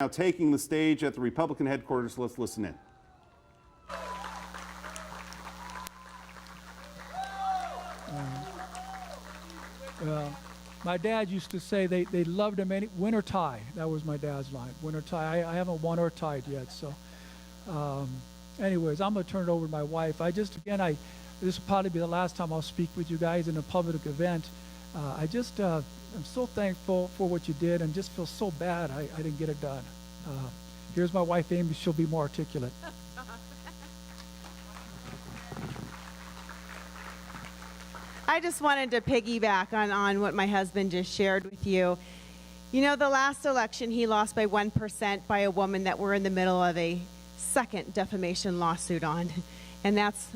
Now taking the stage at the Republican headquarters. Let's listen in. My dad used to say they loved him any winter tie. That was my dad's line. Winter tie. I haven't won or tied yet. So, anyways, I'm gonna turn it over to my wife. This will probably be the last time I'll speak with you guys in a public event. I'm so thankful for what you did, and just feel so bad I didn't get it done. Here's my wife, Amy. She'll be more articulate. I just wanted to piggyback on what my husband just shared with you. You know, the last election, he lost by 1% by a woman that we're in the middle of a second defamation lawsuit on. And that's,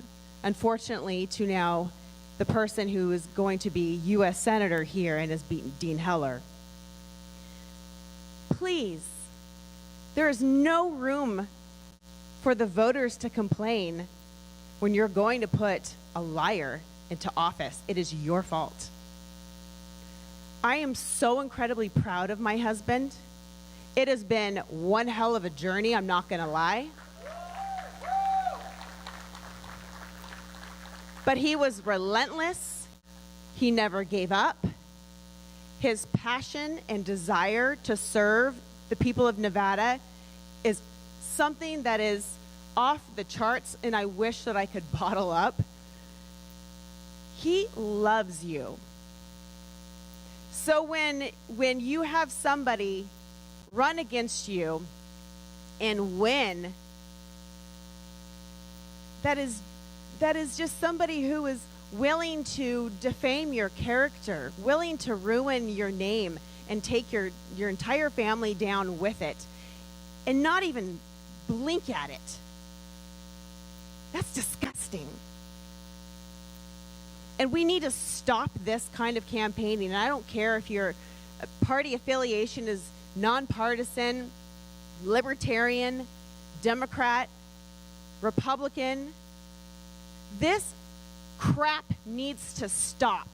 unfortunately, to now the person who is going to be U.S. Senator here and has beaten Dean Heller. Please, there is no room for the voters to complain when you're going to put a liar into office. It is your fault. I am so incredibly proud of my husband. It has been one hell of a journey, I'm not gonna lie. But he was relentless. He never gave up. His passion and desire to serve the people of Nevada is something that is off the charts, and I wish that I could bottle up. He loves you. So when you have somebody run against you and win, that is just somebody who is willing to defame your character, willing to ruin your name and take your entire family down with it, and not even blink at it. That's disgusting. And we need to stop this kind of campaigning. And I don't care if your party affiliation is nonpartisan, libertarian, Democrat, Republican. This crap needs to stop.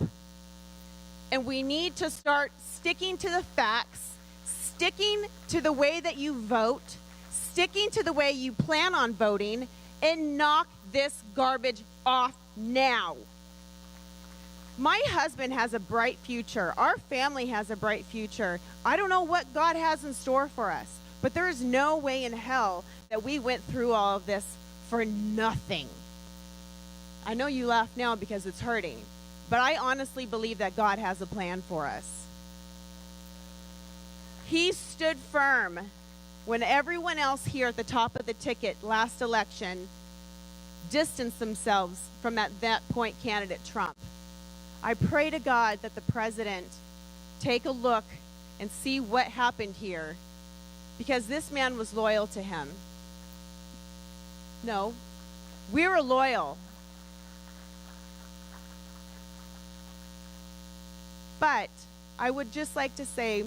And we need to start sticking to the facts, sticking to the way that you vote, sticking to the way you plan on voting, and knock this garbage off now. My husband has a bright future. Our family has a bright future. I don't know what God has in store for us, but there is no way in hell that we went through all of this for nothing. I know you laugh now because it's hurting, but I honestly believe that God has a plan for us. He stood firm when everyone else here at the top of the ticket last election distanced themselves from that point candidate, Trump. I pray to God that the president take a look and see what happened here, because this man was loyal to him. No, we were loyal. But I would just like to say,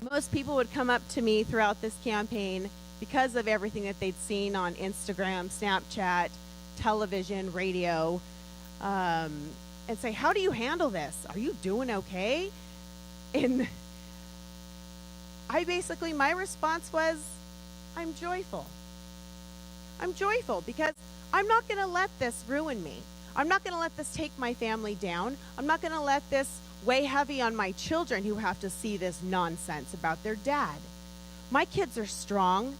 most people would come up to me throughout this campaign because of everything that they'd seen on Instagram, Snapchat, television, radio, and say, how do you handle this? Are you doing okay? And my response was, I'm joyful. I'm joyful because I'm not going to let this ruin me. I'm not going to let this take my family down. I'm not going to let this weigh heavy on my children who have to see this nonsense about their dad. My kids are strong.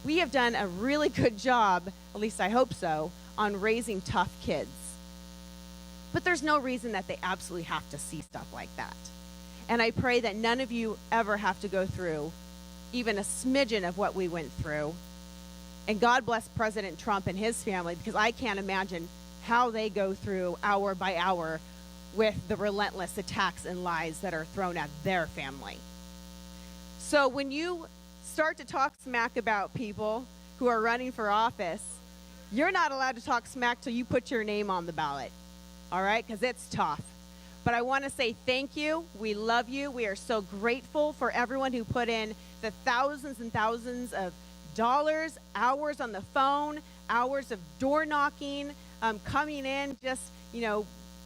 We have done a really good job, at least I hope so, on raising tough kids. But there's no reason that they absolutely have to see stuff like that. And I pray that none of you ever have to go through even a smidgen of what we went through. And God bless President Trump and his family, because I can't imagine how they go through hour by hour with the relentless attacks and lies that are thrown at their family. So when you start to talk smack about people who are running for office, you're not allowed to talk smack till you put your name on the ballot. All right, because it's tough. But I want to say thank you. We love you. We are so grateful for everyone who put in the thousands and thousands of dollars, hours on the phone, hours of door knocking, coming in, just,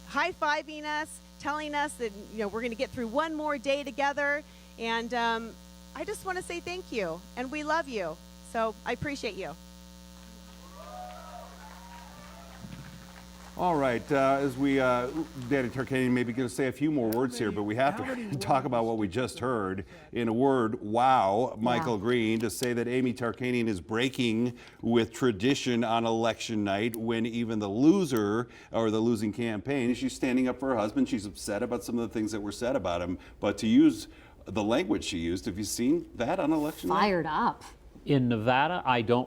high-fiving us, telling us that, we're going to get through one more day together. And I just want to say thank you, and we love you. So I appreciate you. All right, as we, Danny Tarkanian maybe going to say a few more words here, but we have to talk about what we just heard. In a word, wow, Michael Green, to say that Amy Tarkanian is breaking with tradition on election night when even the loser or the losing campaign, she's standing up for her husband. She's upset about some of the things that were said about him, but to use the language she used, have you seen that on election night? Fired up. In Nevada, I don't